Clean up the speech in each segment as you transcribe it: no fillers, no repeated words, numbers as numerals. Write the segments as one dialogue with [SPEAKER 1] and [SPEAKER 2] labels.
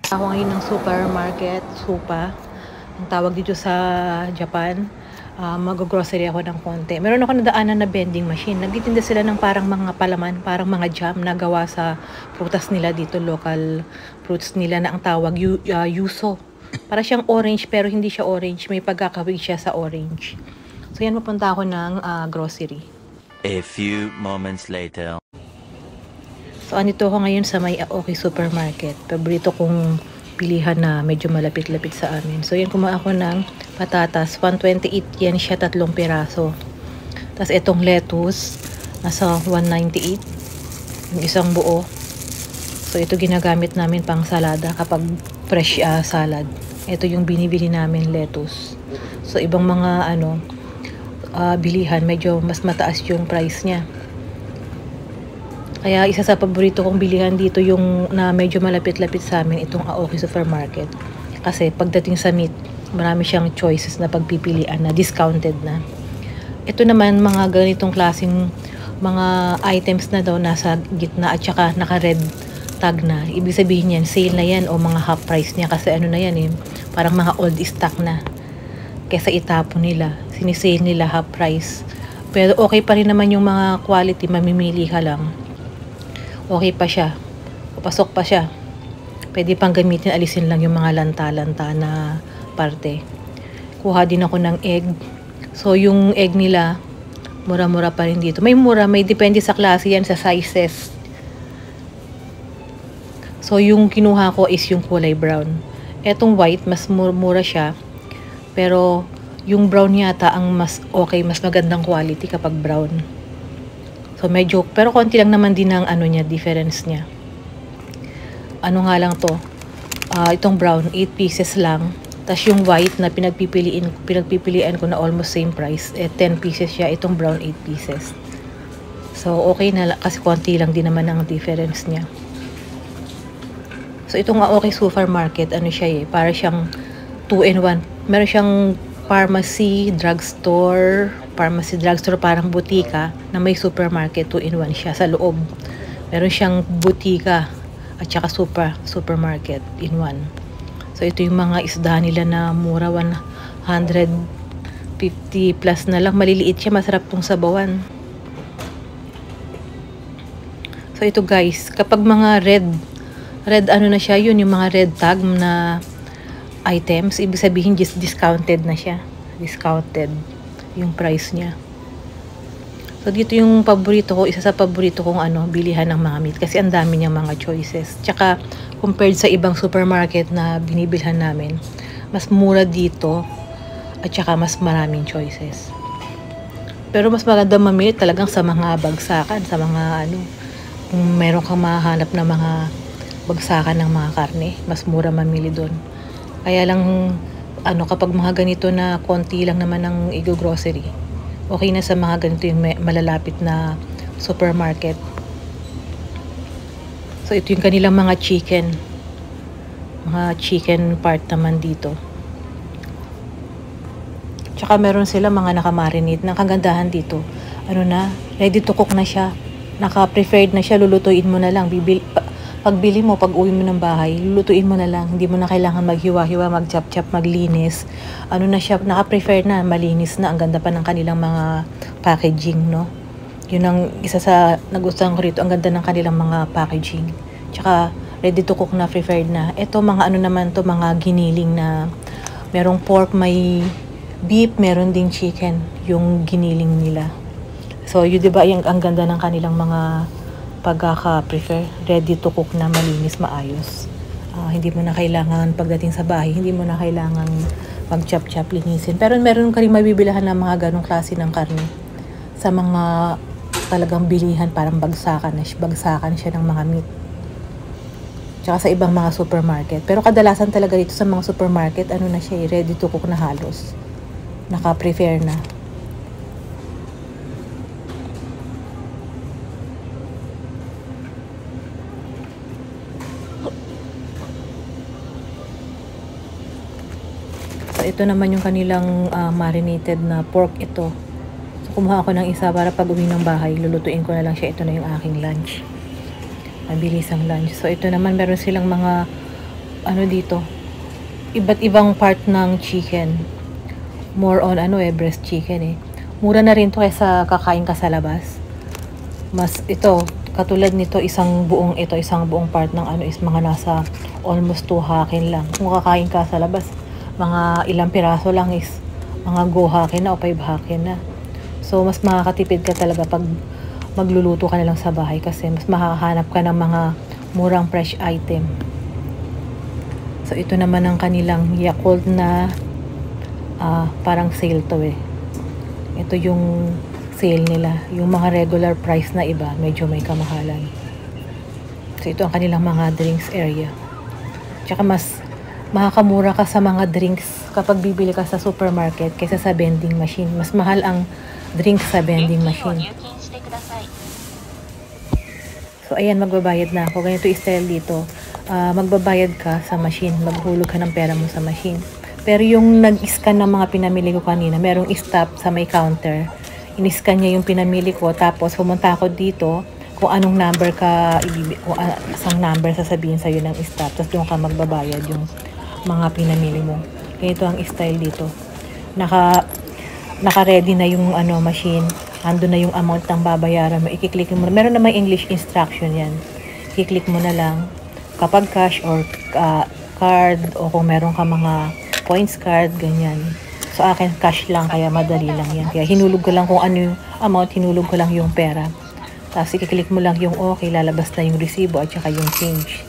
[SPEAKER 1] Ako ngayon ng supermarket, Supa. Ang tawag dito sa Japan. Mag-grocery ako ng konti. Meron ako nadaanan na vending machine. Nagtitinda sila ng parang mga palaman, parang mga jam na gawa sa prutas nila dito, local fruits nila na ang tawag yuso. Para siyang orange pero hindi siya orange. May pagkakawig siya sa orange. So yan, mapunta ako ng grocery.
[SPEAKER 2] A few moments later.
[SPEAKER 1] So, andito ako ngayon sa may Aoki Supermarket. Paborito kong pilihan na medyo malapit-lapit sa amin. So, yan, kumain ako ng patatas. 128 yen siya, 3 piraso. Tapos, itong lettuce, nasa 198. Yung isang buo. So, ito ginagamit namin pang salada kapag fresh salad. Ito yung binibili namin, lettuce. So, ibang mga, bilihan, medyo mas mataas yung price niya. Kaya isa sa paborito kong bilihan dito yung na medyo malapit-lapit sa amin, itong Aoki Supermarket. Kasi pagdating sa meat, marami siyang choices na pagpipilian na discounted na. Ito naman mga ganitong klaseng mga items na daw nasa gitna at saka naka-red tag na. Ibig sabihin yan, sale na yan o mga half price niya kasi ano na yan parang mga old stock na. Kesa itapon nila, sinisale nila half price. Pero okay pa rin naman yung mga quality, mamimili ka lang. Okay pa siya. Papasok pa siya. Pwede pang gamitin, alisin lang yung mga lanta-lanta na parte. Kuha din ako ng egg. So, yung egg nila, mura-mura pa rin dito. May mura, may depende sa klase yan, sa sizes. So, yung kinuha ko is yung kulay brown. Etong white, mas mura siya. Pero, yung brown yata ang mas okay, mas magandang quality kapag brown. So medyo, pero konti lang naman din ang difference niya. Ano nga lang to? Itong brown, 8 pieces lang. Tapos yung white na pinagpipilian ko na almost same price, 10 pieces siya. Itong brown, 8 pieces. So okay na kasi konti lang din naman ang difference niya. So itong Aoki Supermarket, siya para siyang 2-in-1. Meron siyang pharmacy, drugstore, parang butika na may supermarket, 2-in-1 siya sa loob. Meron siyang butika at saka supermarket in one. So ito yung mga isda nila na mura, 150 plus na lang. Maliliit siya, masarap tong sabawan. So ito guys, kapag mga red na siya, yun yung mga red tag na items, ibig sabihin just discounted na siya. Discounted yung price niya. So dito yung paborito ko, isa sa paborito kong bilihan ng mga meat kasi ang dami niyang mga choices. Tsaka compared sa ibang supermarket na binibilhan namin, mas mura dito at tsaka mas maraming choices. Pero mas maganda mamili talagang sa mga bagsakan, sa mga kung meron kang mahanap na mga bagsakan ng mga karne, mas mura mamili doon. Kaya lang kapag mga ganito na konti lang naman ang i-grocery, okay na sa mga ganito yung malalapit na supermarket. So ito yung kanilang mga chicken part naman dito. Tsaka meron sila mga nakamarinate. Ang kagandahan dito, ready to cook na siya, naka-preferred na siya, lulutuin mo na lang. Pagbili mo, pag uwi mo ng bahay, lulutuin mo na lang. Hindi mo na kailangan maghiwa-hiwa, mag-chop-chop, maglinis. Na siya, naka-prefer na, malinis na. Ang ganda pa ng kanilang mga packaging, no? Yun ang isa sa nagustuhan ko rito. Ang ganda ng kanilang mga packaging. Tsaka, ready to cook na, preferred na. Ito, mga naman to, mga giniling na merong pork, may beef, meron ding chicken, yung giniling nila. So, yun diba, ang ganda ng kanilang mga pagkaka-prefer, ready to cook na, malinis, maayos. Hindi mo na kailangan pagdating sa bahay, hindi mo na kailangan mag-chop-chop, linisin. Pero meron ka rin mabibilahan ng mga ganong klase ng karne sa mga talagang bilihan, parang bagsakan siya ng mga meat. Tsaka sa ibang mga supermarket. Pero kadalasan talaga dito sa mga supermarket, na siya, ready to cook na halos. Naka-prefer na. So, ito naman yung kanilang marinated na pork ito. So, kumuha ako ng isa para pag uwi ng bahay, lulutuin ko na lang siya. Ito na yung aking lunch. Mabilis ang lunch. So, ito naman meron silang mga ano dito, iba't ibang part ng chicken. More on breast chicken eh. Mura na rin to kaysa kakain ka sa labas. Mas ito, katulad nito, isang buong part ng is mga nasa almost 2 hakin lang. Kung kakain ka sa labas, mga ilang piraso lang is mga go hakin na o 5 hakin na. So, mas makakatipid ka talaga pag magluluto ka na lang sa bahay kasi mas makakahanap ka ng mga murang fresh item. So, ito naman ang kanilang Yakult na parang sale to eh. Ito yung sale nila. Yung mga regular price na iba, medyo may kamahalan. So, ito ang kanilang mga drinks area. Tsaka mas makakamura ka sa mga drinks kapag bibili ka sa supermarket kaysa sa vending machine. Mas mahal ang drinks sa vending machine. So, ayan, magbabayad na ako. Ganito yung style dito. Magbabayad ka sa machine. Maghulog ka ng pera mo sa machine. Pero yung nag-scan ng mga pinamili ko kanina, merong stop sa may counter. In-scan niya yung pinamili ko. Tapos, pumunta ako dito kung anong number ka, kung isang number sasabihin sa'yo ng stop. Tapos, doon ka magbabayad yung mga pinamili mo. Ganito ang style dito. Naka-ready na yung machine. Ando na yung amount ng babayaran mo. I-click mo. Meron na may English instruction yan. I-click mo na lang. Kapag cash or card o kung meron ka mga points card, ganyan. So, akin cash lang, kaya madali lang yan. Kaya hinulog ko lang kung ano yung amount, hinulog ko lang yung pera. Tapos, i-click mo lang yung okay, lalabas na yung resibo at saka yung change.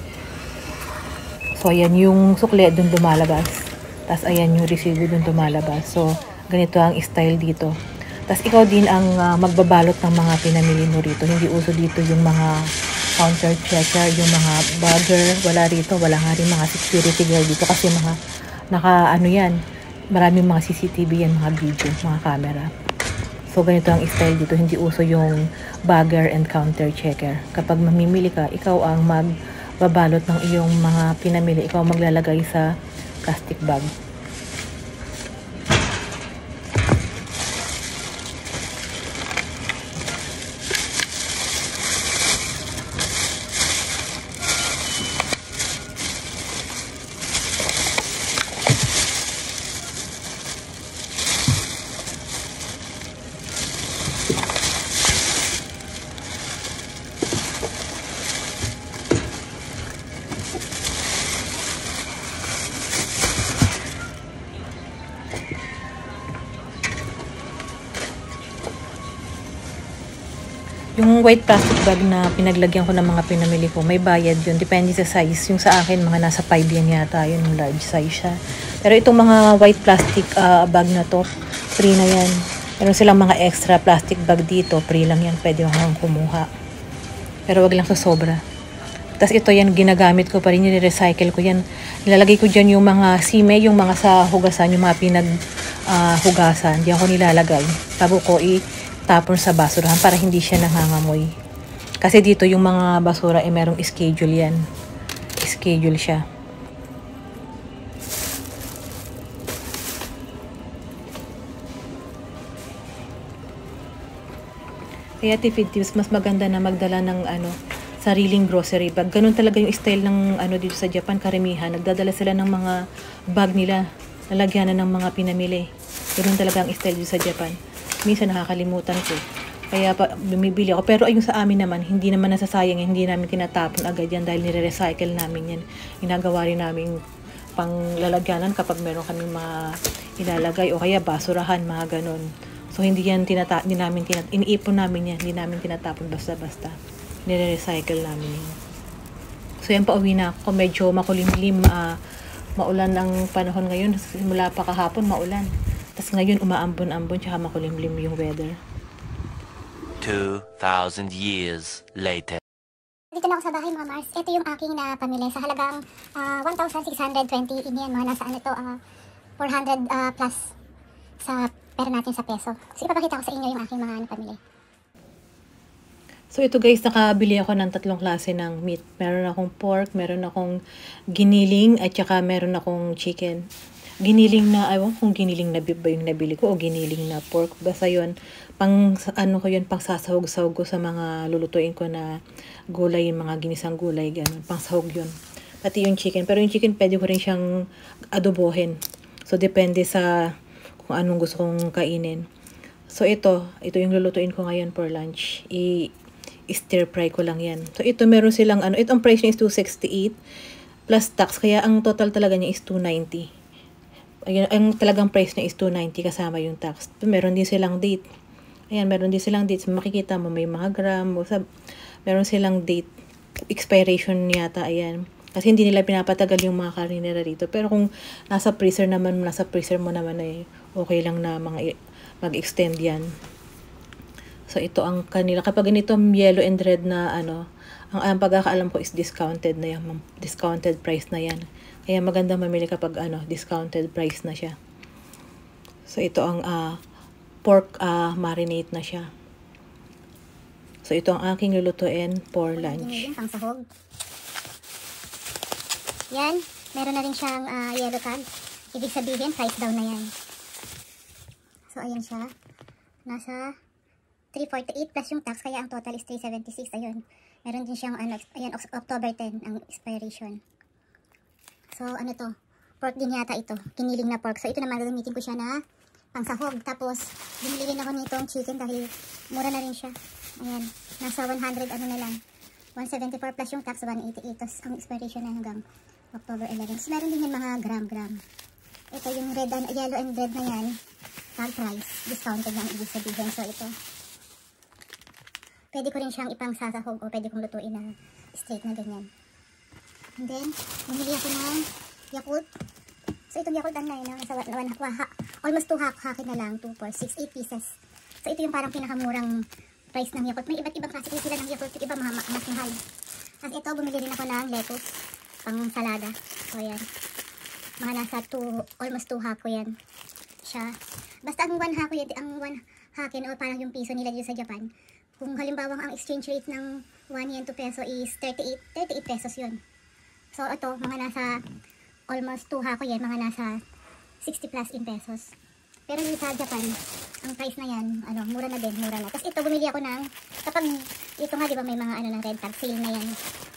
[SPEAKER 1] So, ayan yung sukle dun lumalabas. Tapos, ayan yung resibo dun lumalabas. So, ganito ang style dito. Tapos, ikaw din ang magbabalot ng mga pinamili mo rito. Hindi uso dito yung mga counter checker, yung mga bagger. Wala rito. Wala nga rin mga security guard dito kasi mga yan, maraming mga CCTV yan, mga video, mga camera. So, ganito ang style dito. Hindi uso yung bagger and counter checker. Kapag mamimili ka, ikaw ang magbabalot ng iyong mga pinamili. Ikaw ang maglalagay sa plastic bag. Yung white plastic bag na pinaglagyan ko ng mga pinamili ko, may bayad yun. Depende sa size. Yung sa akin, mga nasa 5 yan yata. Yun, yung large size siya. Pero itong mga white plastic bag na to, free na yan. Meron silang mga extra plastic bag dito. Free lang yan. Pwede mo kang kumuha. Pero wag lang sa sobra. Tapos ito yan, ginagamit ko pa rin. Nire-recycle ko yan. Nilalagay ko dyan yung mga sime, yung mga sa hugasan, yung mga hugasan. Diyan ko nilalagay. Bago ko tapon sa basurahan para hindi siya nangangamoy. Kasi dito yung mga basura merong schedule yan. Schedule siya. Kaya tipid tips, mas maganda na magdala ng sariling grocery bag. Ganun talaga yung style ng dito sa Japan, karamihan. Nagdadala sila ng mga bag nila. Lalagyanan ng mga pinamili. Ganun talaga ang style dito sa Japan. Minsan nakakalimutan ko. Kaya bumibili ako. Pero ayun sa amin naman, hindi naman nasasayang. Hindi namin tinatapon agad yan dahil nire-recycle namin yan. Ginagawa rin namin pang lalagyanan kapag meron kaming mga ilalagay o kaya basurahan, mga ganun. So hindi yan iniipon namin yan. Hindi namin tinatapon basta-basta. Nire-recycle namin yan. So yan, pauwi na ako. Medyo makulimlim, maulan ang panahon ngayon. Simula pa kahapon, maulan. Tapos ngayon, umaambon-ambon, tsaka makulimlim yung weather.
[SPEAKER 2] 2,000 years later.
[SPEAKER 3] Dito na ako sa bahay, mga Mars. Ito yung aking napamili sa halagang 1,620 yan. Mga nasa 400 plus sa pera natin sa peso. So, ipapakita ko sa inyo yung aking mga napamili.
[SPEAKER 1] So, ito guys, nakabili ako ng 3 klase ng meat. Meron akong pork, meron akong giniling, at saka meron akong chicken. Giniling na, ewan kung giniling na beef ba yung nabili ko o giniling na pork. Basta yun, pang sasahog-sahog ko sa mga lulutuin ko na gulay, yung mga ginisang gulay, gano'n. Pang sahog yun. pati yung chicken. Pero yung chicken pwede ko rin siyang adobohin. So, depende sa kung anong gusto kong kainin. So, ito yung lulutuin ko ngayon for lunch. I-stir fry ko lang yan. So, ito meron silang itong price niya is 268 plus tax. Kaya ang total talaga niya is 290. Ayun, ang talagang price niya is 290 kasama yung tax. Meron din silang date. Ayan, meron din silang dates. Makikita mo may mga gram. Meron silang date. Expiration yata, ayan. Kasi hindi nila pinapatagal yung mga karne nila dito. Pero kung nasa freezer mo naman ay okay lang na mag-extend yan. So, ito ang kanila. Kapag ganito yellow and red na ang pagkakaalam ko is discounted na yan. Discounted price na yan. Kaya maganda mamili kapag discounted price na siya. So, ito ang pork marinate na siya. So, ito ang aking lulutuin for lunch.
[SPEAKER 3] Yung pang sahog. Yan. Meron na rin siyang yellow tag. Ibig sabihin, price down na yan. So, ayan siya. Nasa 348 plus yung tax. Kaya ang total is 376. Ayun. Meron din siyang, ayan, October 10 ang expiration. So, to? Pork din yata ito. Kiniling na pork. So, ito naman gagamitin ko siya na pangsahog. Tapos, bumili rin ako nitong chicken dahil mura na rin siya. Ayan. Nasa 100 na lang. 174 plus yung tax, 188. Tapos, ang expiration na hanggang October 11. So, meron din yung mga gram-gram. Ito yung yellow and red na yan. Tag price. Discounted lang ibig sabihin. So, ito. Pwede ko rin siyang ipang sasahog o pwede kong lutuin na straight na ganyan. And then, bumili ako ng Yakult. So, itong Yakult nasa almost 2 hakin na lang. 2, 4, 6, 8 pieces. So, ito yung parang pinakamurang price ng Yakult. May iba't ibang klase sila ng Yakult. Yung iba mas mahal. At ito, bumili rin ako ng lettuce. Pang salada. So, yan. Mga nasa almost 2 hako yan. Siya. Basta ang 1 hako yan, ang 1 hakin o parang yung piso nila dito sa Japan. Kung halimbawa ang exchange rate ng 1 yen to peso is 38 pesos yun. So, ito, mga nasa almost 2 hako yan, mga nasa 60 plus in pesos. Pero dito sa Japan, ang price na yan, mura na din, mura na. Tapos ito, bumili ako ng, kapag, ito nga, di ba may mga ng red tag, sale na yan,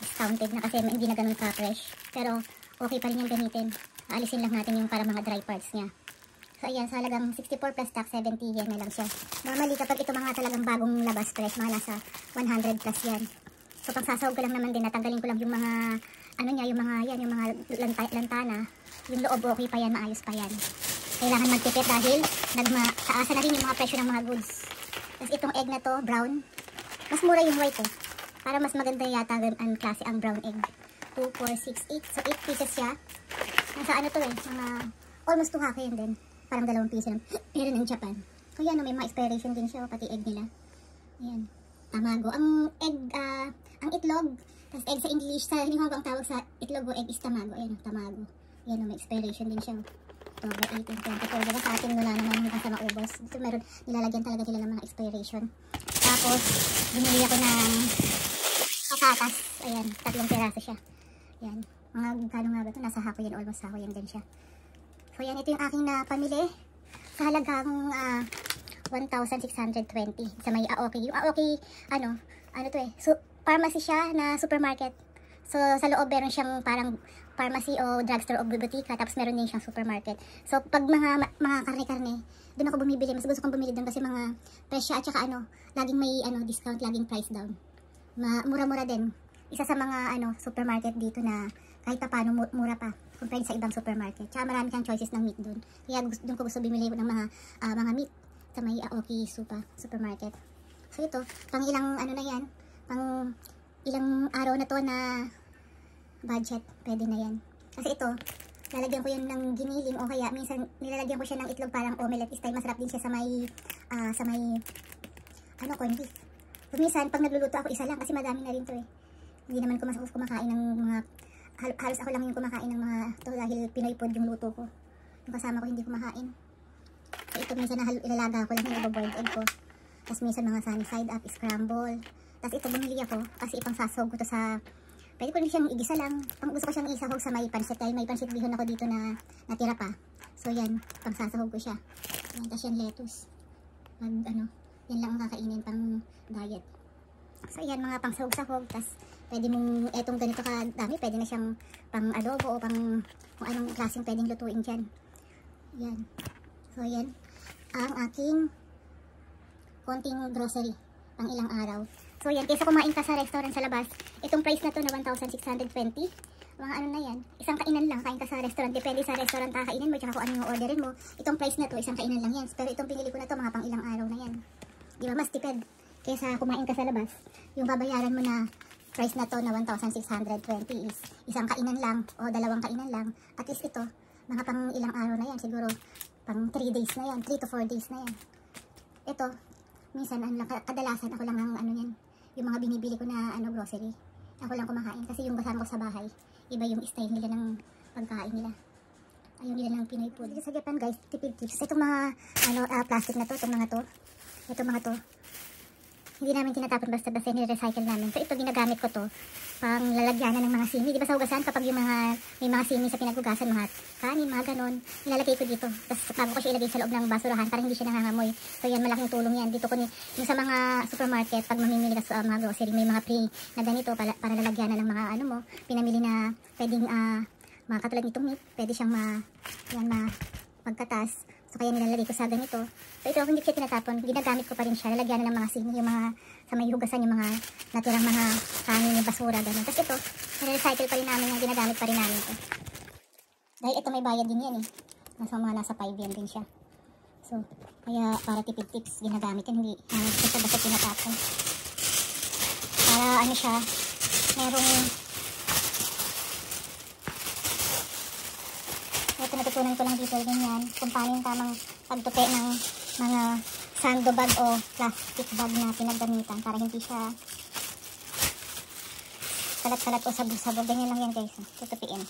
[SPEAKER 3] discounted na kasi hindi na ganun ka-fresh. Pero, okay pa rin yung gamitin. Aalisin lang natin yung para mga dry parts niya. So, ayan, sa halagang 64 plus tax, 70 yan na lang siya. Normally, kapag ito mga talagang bagong labas fresh, mga nasa 100 plus yan. So, pang sasahog ko lang naman din, natanggalin ko lang yung mga, yung mga lantana, yung loob okay pa yan, maayos pa yan. Kailangan magtipid dahil taasa na rin yung mga presyo ng mga goods. Tapos itong egg na to, brown, mas mura yung white para mas maganda yata ang klase ang brown egg. 2, 4, 6, 8, so 8 pieces siya. Nasa mga almost 2 hako yun din. Parang 2 piso lang. Pero ng Japan. Kaya may mga expiration din siya, pati egg nila. Ayan, tamago. Ang egg, ang itlog, tapos egg sa English, sa Nihongo ang tawag sa itlog o egg is tamago. Ayan, tamago. Ayan, may expiration din siya. October 18, 24. Diba sa atin wala naman hanggang sa maubos. Dito meron, nilalagyan talaga nila ng mga expiration. Tapos, binili ako ng patatas. Ayan, 3 piraso siya. Ayan, mga gano nga ba ito? Nasa hako yan, almost hako yan din siya. So, yan, ito yung aking napamili sa halagang 1,620 sa may Aoki. Yung Aoki, so, pharmacy siya na supermarket. So, sa loob meron siyang parang pharmacy o drugstore o biblioteca, tapos meron din siyang supermarket. So, pag mga karne-karne, doon ako bumibili. Mas gusto kong bumili doon kasi mga presya at saka laging may discount, laging price down. Mura-mura din. Isa sa mga supermarket dito na kahit pa paano mura pa compared sa ibang supermarket. Tsaka marami kang choices ng meat doon. Kaya doon ko gusto bumili ng mga meat sa may Aoki supermarket. So ito, pang ilang na yan, pang ilang araw na to na budget, pwede na yan. Kasi ito, lalagyan ko yun ng giniling o kaya minsan nilalagyan ko siya ng itlog parang omelette style. Masarap din siya sa may corned beef. Minsan pag nagluluto ako isa lang kasi madami na rin to Hindi naman ko masakos kumakain ng mga, halos ako lang yung kumakain ng mga to dahil Pinoy food yung luto ko. Yung kasama ko hindi kumakain. So ito minsan ilalaga ko lang yung iba-boiled egg ko. Tapos minsan mga sunny side up, scramble. Tapos ito bumili ako kasi ipang sasahog ko to sa, pwede ko rin siyang igisa lang. Gusto ko siyang isahog sa may pansit dahil may pansit bihon ako dito na natira pa. So yan, pang sasahog ko siya. Yan, tapos yan lettuce. Yan lang ang kakainin pang diet. So yan, mga pang sahog-sahog. Tapos Pwede mong, etong ganito kadami, pwede na siyang pang adobo o pang kung anong klaseng pwedeng lutuin dyan. Yan. So, yan. Ang aking konting grocery pang ilang araw. So, yan. Kaysa kumain ka sa restaurant sa labas, itong price na to na 1,620. Mga ano na yan. Isang kainan lang. Kain ka sa restaurant. Depende sa restaurant kakainin mo, tsaka kung ano yung orderin mo. Itong price na to, isang kainan lang yan. Pero itong pinili ko na to, mga pang ilang araw na yan. Di ba? Mas tipid. Kaysa kumain ka sa labas, yung babayaran mo na price na to na 1,620 is isang kainan lang o dalawang kainan lang. At least ito, mga pang ilang araw na yan. Siguro, pang 3 days na yan. 3 to 4 days na yan. Ito, minsan, kadalasan ako lang ang ano yan. Yung mga binibili ko na ano grocery. Ako lang kumakain. Kasi yung kasama ko sa bahay, iba yung style nila ng pagkain nila. Ayun nila ng Pinoy food. Dito sa Japan guys, tipid tips. Itong mga ano, plastic na to, itong mga to. Itong mga to. Hindi namin tinatapon basta-basta, ni-recycle namin. So ito ginagamit ko to pang lalagyanan ng mga sini. Di ba sa hugasan kapag yung mga may mga sini sa pinaghugasan, mga kanin, mga ganon, nilalagay ko dito. Tapos bago ko siya ilagay sa loob ng basurahan para hindi siya nangangamoy. So yan, malaking tulong yan. Dito ko yung sa mga supermarket, pag mamimili ka sa mga grocery, may mga pre na ganito para lalagyanan ng mga ano mo, pinamili na pwedeng mga katulad nitong meat, pwede siyang magkatas. So kaya nilalagay ko sa ganito. So ito, hindi siya tinatapon, ginagamit ko pa rin siya. Lalagyan na ng mga sini, yung mga sa may hugasan, yung mga natirang mga kanin, yung basura, gano'n. Tapos ito, nare-recycle pa rin namin yan, ginagamit pa rin namin ito. Dahil ito may bayad din yan eh. Nasa 5 yan din siya. So, kaya para tipid tips, ginagamit yan, hindi basta-basta tinatapon. Para ano siya, merong ito natutunan ko lang dito, ganyan, kung paano yung tamang pagtupi ng mga sando bag o plastic bag na pinagdamitan para hindi siya salat-salat o sabog-sabog. Ganyan lang yan guys, tutupiin.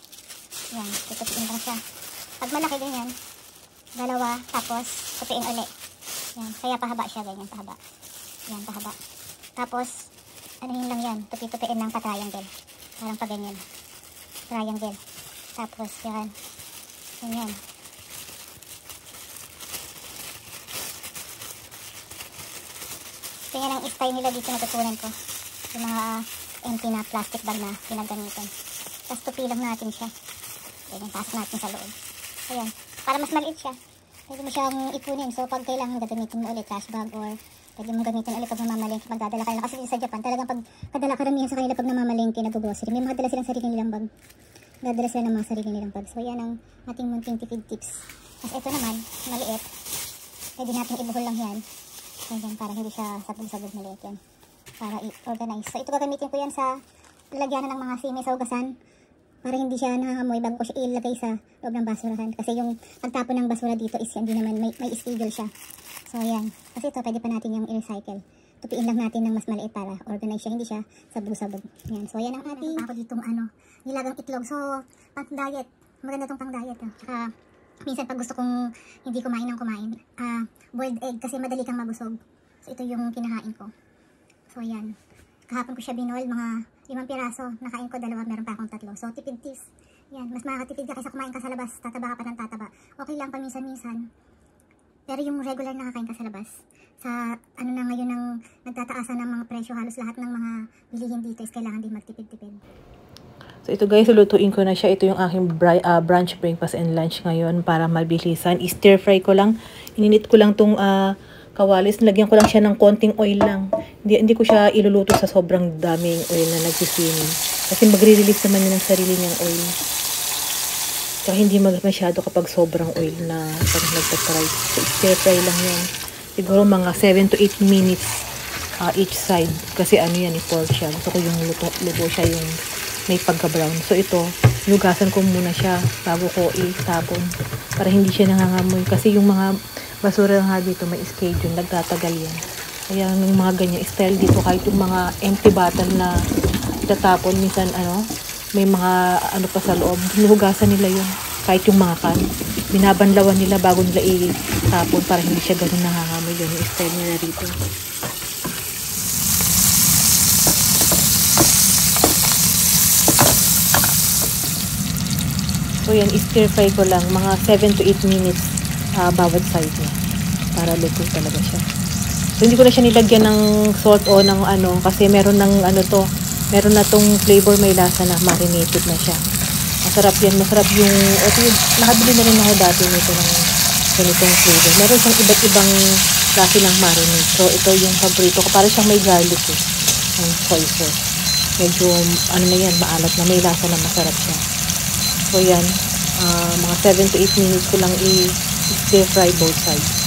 [SPEAKER 3] Yan, tutupiin lang siya. Pag malaki ganyan, dalawa, tapos tupiin ulit. Yan, kaya pahaba siya, ganyan, pahaba. Yan, pahaba. Tapos, ano yun lang yan, tupi-tupiin lang pa-triangle. Parang pa ganyan. Triangle. Tapos, yan. Ganyan. Ito yan ang style nila dito natutunan ko. Yung mga empty na plastic bag na pinagamitan. Tapos tupi lang natin siya. Ganyan, pasok natin sa loob. Ayan. Para mas maliit siya. Pwede mo siyang ipunin. So pag kailangan gagamitin mo ulit trash bag or pwede mo gamitin ulit pag namamalengke, magdadala ka lang. Kasi sa Japan, talagang pag kadala karamihan sa kanila pag namamalengke, nag-grocery. May mga dala silang sarili nilang bag. Dadala sila ng mga sarili nilang bag. So yan ang ating munting tipid tips. Tapos ito naman, maliit. Pwede natin ibuhol lang yan. Ganyan, para hindi siya sabog-sabog maliit yan. Para i-organize. So ito gagamitin ko yan sa lalagyanan ng mga simi sa hugasan. Para hindi siya nangangamoy bago ko siya ilagay sa loob ng basurahan. Kasi yung pagtapon ng basura dito is hindi naman may schedule siya. So ayan. Kasi ito pwede pa natin yung i-recycle. Tupiin lang natin ng mas maliit para organize siya. Hindi siya sabog-sabog. Yan. So ayan ang ating ako ditong nilagang itlog. So pang diet. Maganda tong pang diet. Tsaka minsan pag gusto kong hindi kumain ng kumain. Boiled egg kasi madali kang mabusog. So ito yung kinakain ko. So ayan. Kahapon ko siya binol. Mga 5 piraso. Nakain ko 2. Meron pa akong 3. So tipid tips. Yan. Mas makakatipid ka kaysa kumain ka sa labas. Tataba ka pa ng tataba. Okay lang paminsan-minsan. Pero yung regular na kakain ka sa labas, sa ano na ngayon ng nagtataasan ng mga presyo, halos lahat ng mga bilihin dito is kailangan din magtipid-tipid.
[SPEAKER 1] So ito guys, lutuin ko na siya. Ito yung aking brunch, breakfast, and lunch ngayon para mabilisan. I-stir fry ko lang. Ininit ko lang tong kawalis. Nilagyan ko lang siya ng konting oil lang. Hindi ko siya iluluto sa sobrang daming oil na nagsisinin. Kasi magre-release naman yun ng sarili niyang oil. Kaya hindi masyado kapag sobrang oil na pag nagtatry. So, stir fry lang yan. Siguro mga 7 to 8 minutes each side. Kasi ano yan, pork siya. Gusto ko yung luto siya yung may pagka-brown. So ito, lugasan ko muna siya bago ko itapon. Para hindi siya nangangamoy. Kasi yung mga basura nga dito may schedule. Nagtatagal yan. Kaya yung mga ganyan style dito, kahit yung mga empty bottle na itatapon, minsan may mga pa sa loob, hinuhugasan nila yun. Kahit yung mga kan, binabanlawan nila bago nila itapon para hindi siya ganun nangangamoy. Yun yung style nila dito. So yan, stir fry ko lang mga 7 to 8 minutes bawat side niya para luto talaga siya. So hindi ko na siya nilagyan ng salt o ng kasi meron ng Meron na tong flavor, may lasa na, marinated na siya. Masarap yan, masarap yung, ito yung, nakabili na rin ako dati nito ng ganitong flavor. Meron siyang iba't ibang klase ng marinade. So, ito yung paborito ko. Para siyang may garlic eh. Ang soy sauce. Medyo, ano na yan, maalat na, may lasa na, masarap siya. So, yan. Mga 7 to 8 minutes ko lang i-stir fry both sides.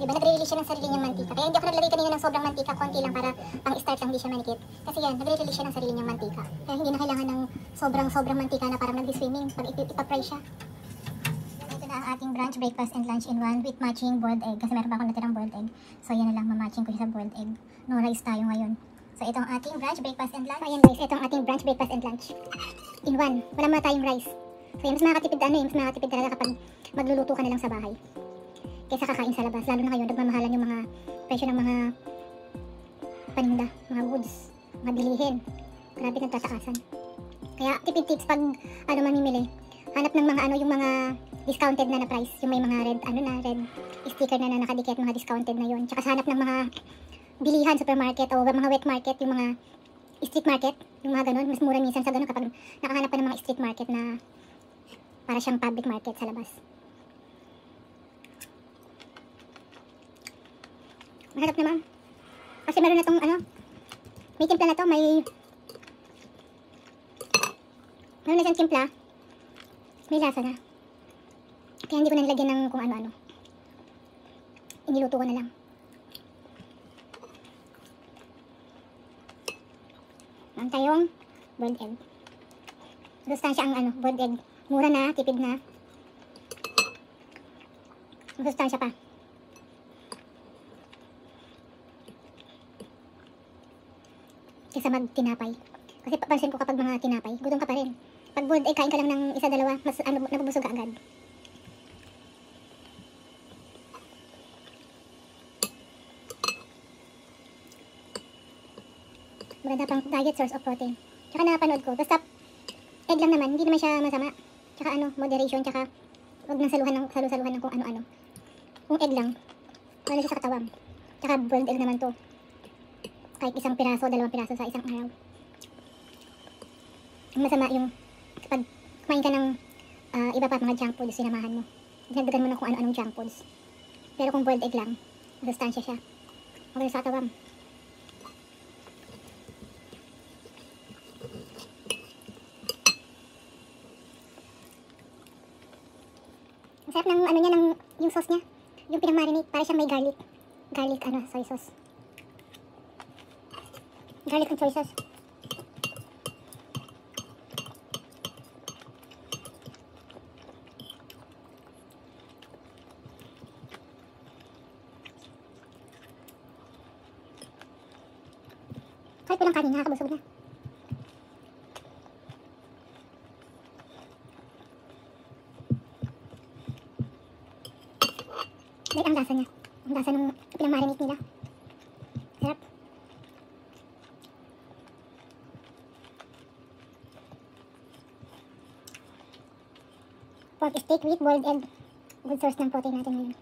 [SPEAKER 3] Diba, nagre-release siya ng sarili niyang mantika. Kaya hindi ako naglagay kanina ng sobrang mantika, konti lang para pang-start lang, hindi siya manikit. Kasi yan, nagre-release siya ng sarili niyang mantika. Kaya hindi na kailangan ng sobrang mantika na parang nag-swimming pag ipapray siya. Ito na ang ating brunch, breakfast, and lunch in one with matching boiled egg. Kasi meron pa akong natirang boiled egg. So yan na lang, mamatching ko siya sa boiled egg. No rice tayo ngayon. So itong ating brunch, breakfast, and lunch. So ayan guys, itong ating brunch, breakfast, and lunch. In one. Wala muna tayong rice. So yan, mas makakatipid mas makakatipid talaga kapag magluluto ka na lang sa bahay kaysa kakain sa labas. Lalo na ngayon, nagmamahalan yung mga presyo ng mga paninda, mga goods, mga bilihin. Grabe, nagtataasan. Kaya tipid tips pag mamimili, hanap ng mga yung mga discounted na price, yung may mga red red sticker na nakadikit, mga discounted na yun. Tsaka hanap ng mga bilihan, supermarket o mga wet market, yung mga street market, yung mga ganun. Mas mura minsan sa ganun kapag nakahanap pa ng mga street market na para siyang public market sa labas. Masarap naman. Kasi meron na tong may timpla na to, meron na siyang timpla. May lasa na. Kaya hindi ko na nilagyan ng kung ano-ano. Iniluto ko na lang. Meron tayong boiled egg. Sustansya ang boiled egg. Mura na, tipid na. Sustansya pa. Kaysa mag-tinapay. Kasi papansin ko kapag mga tinapay, gutom ka pa rin. Pag boiled egg, kain ka lang ng isa, dalawa, mas nabubusog ka agad. Maganda pang diet source of protein. Tsaka napanood ko, basta egg lang naman, hindi naman siya masama. Tsaka moderation, tsaka huwag nang saluhan ng kung ano-ano. Kung egg lang, wala siya sa katawang. Tsaka boiled egg naman to. Kahit isang piraso, dalawang piraso sa isang araw. Ang masama yung kapag kumain ka ng iba pa mga junk foods, sinamahan mo. Dinagdagan mo ng kung ano-anong junk foods. Pero kung boiled egg lang, masustansya siya. Huwag na sa katawang. Ang sarap ng niya, yung sauce niya. Yung pinang-marinate, para siyang may garlic. Garlic, soy sauce. Garlic and soy sauce. Kahit walang kanin, nakakabusog na. Dahil ang lasa niya. Ang lasa ng pinang-marinate nila. Sarap. Pork steak with boiled egg. Good source ng protein natin ngayon.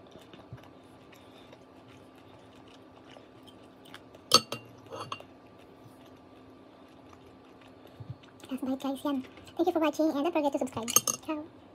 [SPEAKER 3] That's bite guys, yan. Thank you for watching and don't forget to subscribe. Ciao!